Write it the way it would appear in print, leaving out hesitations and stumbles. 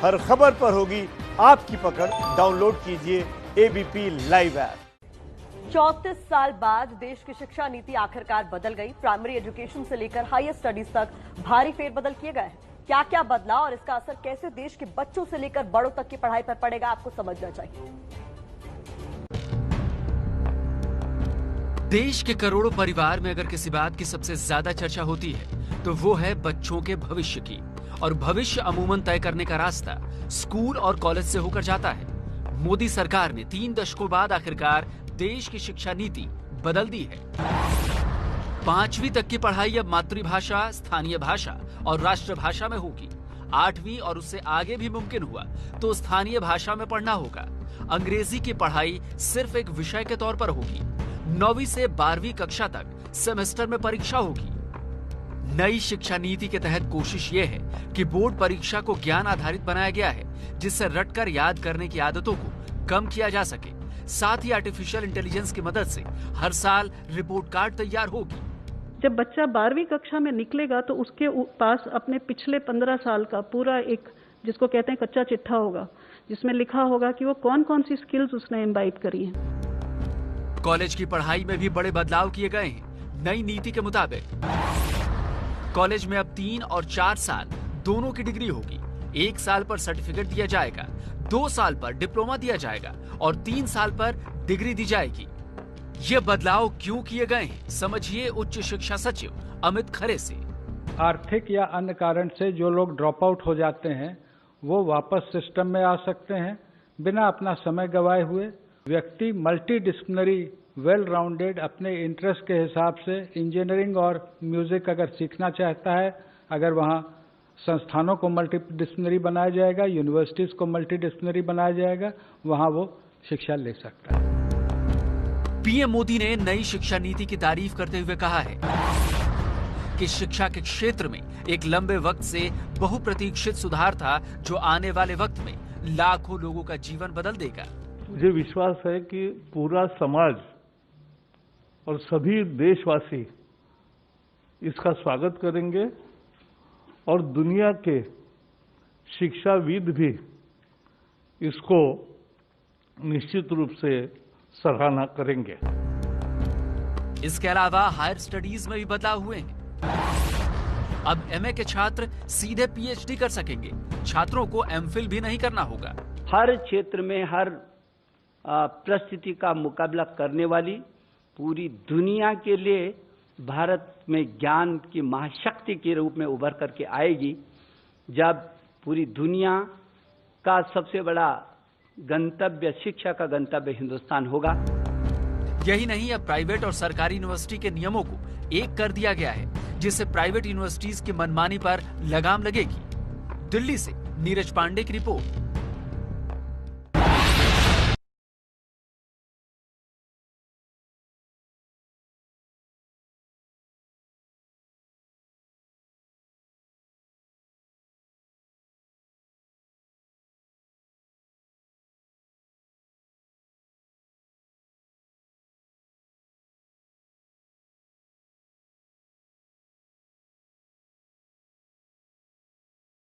हर खबर पर होगी आपकी पकड़। डाउनलोड कीजिए एबीपी लाइव ऐप। 34 साल बाद देश की शिक्षा नीति आखिरकार बदल गई। प्राइमरी एजुकेशन से लेकर हायर स्टडीज तक भारी फेरबदल किए गए हैं। क्या क्या बदला और इसका असर कैसे देश के बच्चों से लेकर बड़ों तक की पढ़ाई पर पड़ेगा, आपको समझना चाहिए। देश के करोड़ों परिवार में अगर किसी बात की सबसे ज्यादा चर्चा होती है तो वो है बच्चों के भविष्य की। और भविष्य अमूमन तय करने का रास्ता स्कूल और कॉलेज से होकर जाता है। मोदी सरकार ने 3 दशकों बाद आखिरकार देश की शिक्षा नीति बदल दी है। 5वीं तक की पढ़ाई अब मातृभाषा, स्थानीय भाषा और राष्ट्रभाषा में होगी। 8वीं और उससे आगे भी मुमकिन हुआ तो स्थानीय भाषा में पढ़ना होगा। अंग्रेजी की पढ़ाई सिर्फ एक विषय के तौर पर होगी। 9वीं से 12वीं कक्षा तक सेमेस्टर में परीक्षा होगी। नई शिक्षा नीति के तहत कोशिश ये है कि बोर्ड परीक्षा को ज्ञान आधारित बनाया गया है, जिससे रटकर याद करने की आदतों को कम किया जा सके। साथ ही आर्टिफिशियल इंटेलिजेंस की मदद से हर साल रिपोर्ट कार्ड तैयार होगी। जब बच्चा 12वीं कक्षा में निकलेगा तो उसके पास अपने पिछले 15 साल का पूरा एक, जिसको कहते हैं कच्चा चिट्ठा होगा, जिसमें लिखा होगा कि वो कौन कौन सी स्किल्स उसने इम्बाइब करी हैं। कॉलेज की पढ़ाई में भी बड़े बदलाव किए गए हैं। नई नीति के मुताबिक कॉलेज में अब 3 और 4 साल दोनों की डिग्री होगी। 1 साल पर सर्टिफिकेट दिया जाएगा, 2 साल पर डिप्लोमा दिया जाएगा और 3 साल पर डिग्री दी जाएगी। ये बदलाव क्यों किए गए हैं, समझिए उच्च शिक्षा सचिव अमित खरे से। आर्थिक या अन्य कारण से जो लोग ड्रॉप आउट हो जाते हैं वो वापस सिस्टम में आ सकते हैं बिना अपना समय गंवाए हुए। व्यक्ति मल्टी डिसिप्लिनरी वेल राउंडेड अपने इंटरेस्ट के हिसाब से इंजीनियरिंग और म्यूजिक अगर सीखना चाहता है, अगर वहाँ संस्थानों को मल्टी डिसिप्लिनरी बनाया जाएगा, यूनिवर्सिटीज को मल्टी डिसिप्लिनरी बनाया जाएगा, वहाँ वो शिक्षा ले सकता है। पीएम मोदी ने नई शिक्षा नीति की तारीफ करते हुए कहा है कि शिक्षा के क्षेत्र में एक लंबे वक्त से बहुप्रतीक्षित सुधार था जो आने वाले वक्त में लाखों लोगों का जीवन बदल देगा। मुझे विश्वास है कि पूरा समाज और सभी देशवासी इसका स्वागत करेंगे और दुनिया के शिक्षाविद भी इसको निश्चित रूप से सराहना करेंगे। इसके अलावा हायर स्टडीज में भी बदलाव हुए हैं। अब एमए के छात्र सीधे पीएचडी कर सकेंगे। छात्रों को एमफिल भी नहीं करना होगा। हर क्षेत्र में हर परिस्थिति का मुकाबला करने वाली पूरी दुनिया के लिए भारत में ज्ञान की महाशक्ति के रूप में उभर करके आएगी, जब पूरी दुनिया का सबसे बड़ा गंतव्य, शिक्षा का गंतव्य हिंदुस्तान होगा। यही नहीं, अब प्राइवेट और सरकारी यूनिवर्सिटी के नियमों को एक कर दिया गया है, जिससे प्राइवेट यूनिवर्सिटीज की मनमानी पर लगाम लगेगी। दिल्ली से नीरज पांडे की रिपोर्ट।